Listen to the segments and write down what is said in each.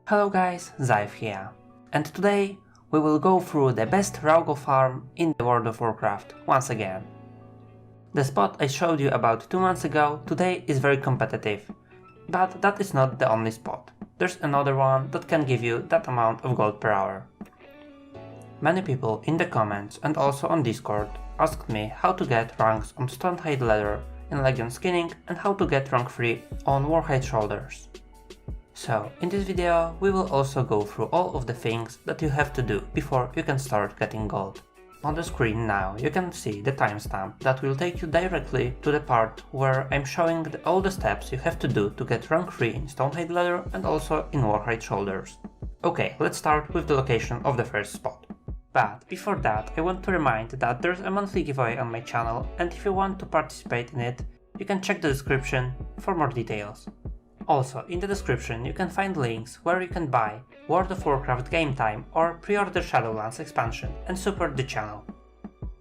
Hello guys, Zaaif here, and today we will go through the best raw gold farm in the World of Warcraft once again. The spot I showed you about 2 months ago today is very competitive, but that is not the only spot. There's another one that can give you that amount of gold per hour. Many people in the comments and also on Discord asked me how to get ranks on Stonehide Leather in Legion Skinning and how to get rank 3 on Warhide Shoulders. So, in this video we will also go through all of the things that you have to do before you can start getting gold. On the screen now you can see the timestamp that will take you directly to the part where I'm showing all the steps you have to do to get rank 3 in Stonehide Leather and also in Warhide Shoulders. Okay, let's start with the location of the first spot. But before that I want to remind that there's a monthly giveaway on my channel, and if you want to participate in it, you can check the description for more details. Also, in the description you can find links where you can buy World of Warcraft Game Time or pre-order Shadowlands expansion and support the channel.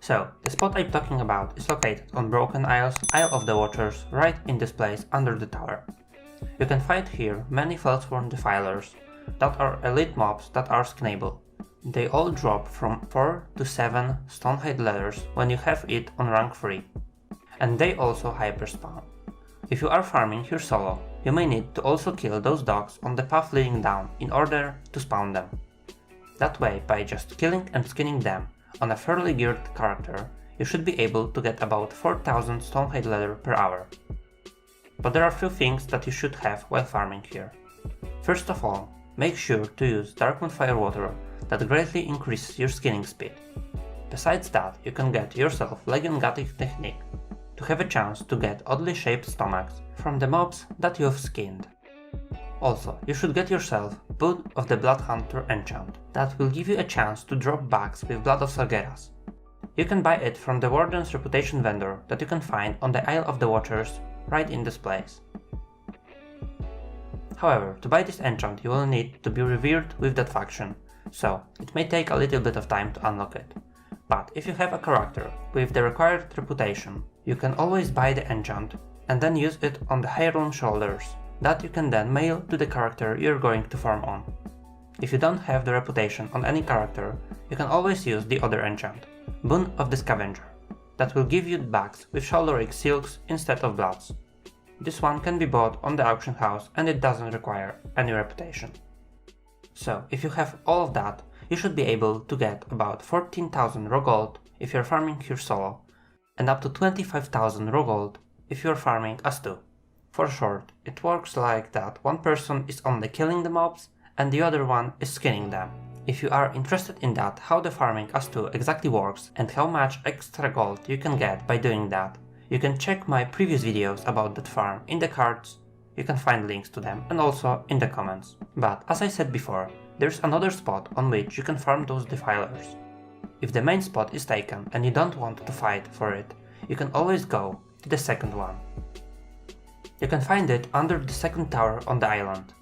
So, the spot I'm talking about is located on Broken Isles, Isle of the Watchers, right in this place under the tower. You can find here many Felsworn Defilers that are elite mobs that are skinnable. They all drop from 4 to 7 Stonehide Leathers when you have it on rank 3, and they also hyperspawn. If you are farming here solo, you may need to also kill those dogs on the path leading down in order to spawn them. That way, by just killing and skinning them on a fairly geared character, you should be able to get about 4000 Stonehide Leather per hour. But there are few things that you should have while farming here. First of all, make sure to use Darkmoon Firewater that greatly increases your skinning speed. Besides that, you can get yourself Legion Gothic technique to have a chance to get oddly shaped stomachs from the mobs that you have skinned. Also, you should get yourself Boot of the Blood Hunter enchant that will give you a chance to drop bags with Blood of Sargeras. You can buy it from the Warden's Reputation vendor that you can find on the Isle of the Watchers right in this place. However, to buy this enchant you will need to be revered with that faction, so it may take a little bit of time to unlock it. But if you have a character with the required reputation, you can always buy the enchant and then use it on the Heirloom Shoulders that you can then mail to the character you're going to farm on. If you don't have the reputation on any character, you can always use the other enchant, Boon of the Scavenger, that will give you bags with shoulder silks instead of bloods. This one can be bought on the auction house and it doesn't require any reputation. So, if you have all of that, you should be able to get about 14,000 raw gold if you're farming here solo, and up to 25,000 raw gold if you're farming as 2. For short, it works like that one person is only killing the mobs and the other one is skinning them. If you are interested in that, how the farming as 2 exactly works and how much extra gold you can get by doing that, you can check my previous videos about that farm in the cards. You can find links to them and also in the comments. But as I said before, there's another spot on which you can farm those defilers. If the main spot is taken and you don't want to fight for it, you can always go to the second one. You can find it under the second tower on the island.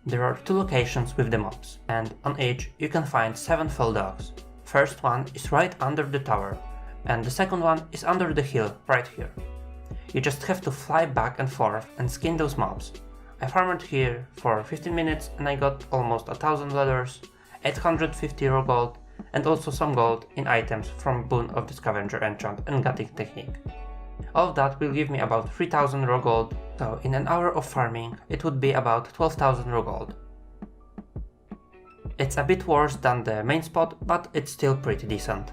There are 2 locations with the mobs, and on each you can find 7 fell dogs. First one is right under the tower, and the second one is under the hill right here. You just have to fly back and forth and skin those mobs. I farmed here for 15 minutes and I got almost 1000 leathers, 850 raw gold, and also some gold in items from Boon of the Scavenger enchant and Gothic technique. All of that will give me about 3000 raw gold, so in an hour of farming it would be about 12,000 raw gold. It's a bit worse than the main spot, but it's still pretty decent.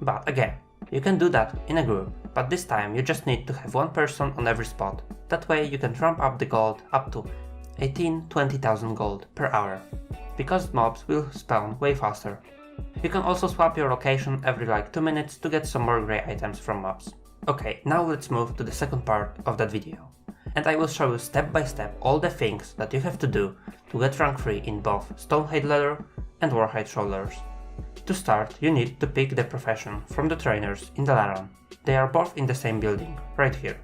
But again, you can do that in a group, but this time you just need to have one person on every spot. That way you can ramp up the gold up to 18-20,000 gold per hour, because mobs will spawn way faster. You can also swap your location every like 2 minutes to get some more grey items from mobs. Okay, now let's move to the second part of that video, and I will show you step by step all the things that you have to do to get rank 3 in both Stonehide Leather and Warhide Shoulders. To start, you need to pick the profession from the trainers in the Laran. They are both in the same building, right here.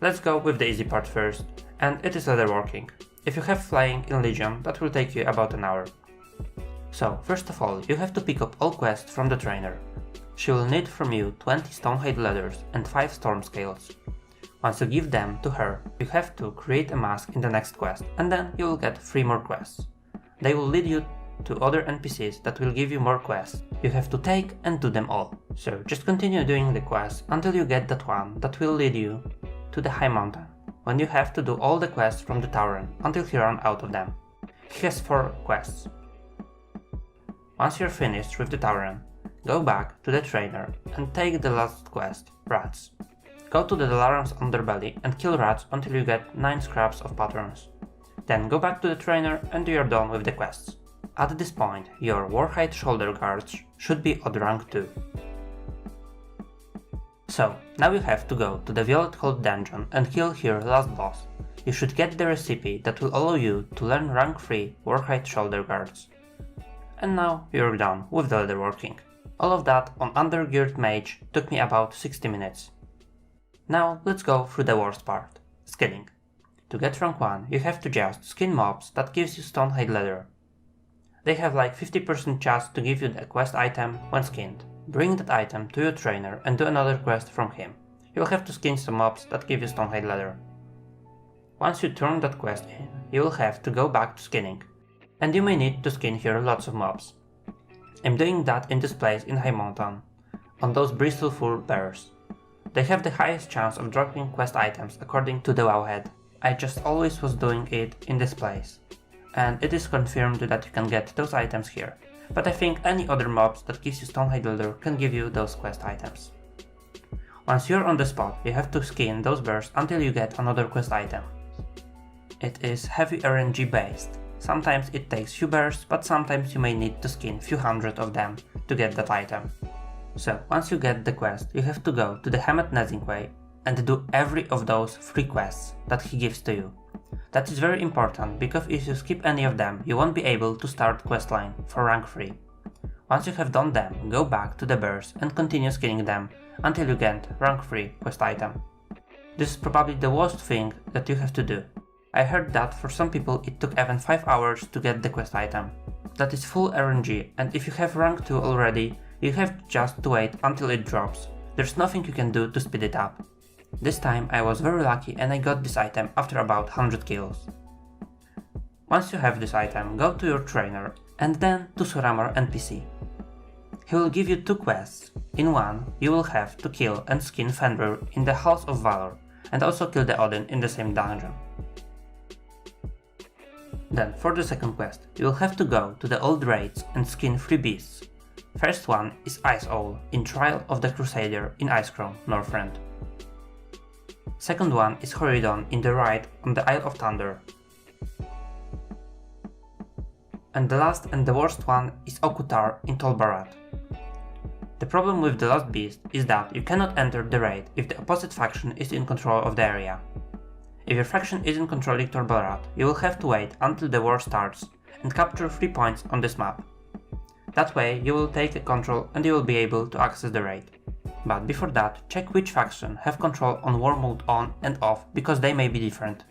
Let's go with the easy part first, and it is leatherworking. If you have flying in Legion, that will take you about an hour. So, first of all, you have to pick up all quests from the trainer. She will need from you 20 Stonehide Leathers and 5 Storm Scales. Once you give them to her, you have to create a mask in the next quest, and then you will get 3 more quests. They will lead you to other NPCs that will give you more quests. You have to take and do them all. So just continue doing the quests until you get that one that will lead you to the high mountain, when you have to do all the quests from the Tauren until you run out of them. He has 4 quests. Once you're finished with the Tauren, go back to the trainer and take the last quest, Rats. Go to the Dalaran's underbelly and kill rats until you get 9 scraps of patterns. Then go back to the trainer and you're done with the quests. At this point, your Warhide shoulder guards should be odd rank 2. So, now you have to go to the Violet Cold dungeon and kill here last boss. You should get the recipe that will allow you to learn rank 3 Warhide shoulder guards. And now you're done with the leatherworking. All of that on Undergeared Mage took me about 60 minutes. Now let's go through the worst part, skinning. To get rank 1, you have to just skin mobs that gives you Stonehide leather. They have like 50% chance to give you the quest item when skinned. Bring that item to your trainer and do another quest from him. You'll have to skin some mobs that give you Stonehide leather. Once you turn that quest in, you will have to go back to skinning. And you may need to skin here lots of mobs. I'm doing that in this place in High Mountain, on those bristleful bears. They have the highest chance of dropping quest items according to the Wowhead. I just always was doing it in this place, and it is confirmed that you can get those items here, but I think any other mobs that gives you Stonehide leather can give you those quest items. Once you're on the spot, you have to skin those bears until you get another quest item. It is heavy RNG based. Sometimes it takes few bears, but sometimes you may need to skin few hundred of them to get that item. So once you get the quest, you have to go to the Hemet Nezingway and do every of those 3 quests that he gives to you. That is very important, because if you skip any of them, you won't be able to start questline for rank 3. Once you have done them, go back to the bears and continue skinning them until you get rank 3 quest item. This is probably the worst thing that you have to do. I heard that for some people it took even 5 hours to get the quest item. That is full RNG, and if you have rank 2 already, you have just to wait until it drops. There's nothing you can do to speed it up. This time I was very lucky and I got this item after about 100 kills. Once you have this item, go to your trainer and then to Suramar NPC. He will give you 2 quests. In one, you will have to kill and skin Fenrir in the Halls of Valor, and also kill the Odin in the same dungeon. Then, for the second quest, you will have to go to the Old Raids and skin 3 beasts. First one is Ice Owl in Trial of the Crusader in Icecrown, Northrend. Second one is Horidon in the Raid on the Isle of Thunder. And the last and the worst one is Okutar in Tol Barad. The problem with the last beast is that you cannot enter the raid if the opposite faction is in control of the area. If your faction isn't controlling Tol Barad, you will have to wait until the war starts and capture 3 points on this map. That way you will take control and you will be able to access the raid. But before that, check which faction have control on war mode on and off, because they may be different.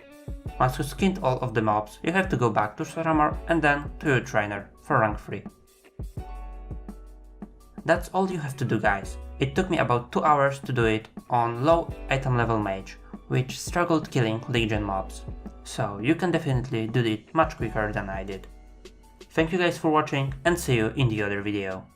Once you skinned all of the mobs, you have to go back to Suramar and then to your trainer for rank 3. That's all you have to do, guys. It took me about 2 hours to do it on low item level mage, which struggled killing Legion mobs. So you can definitely do it much quicker than I did. Thank you guys for watching and see you in the other video.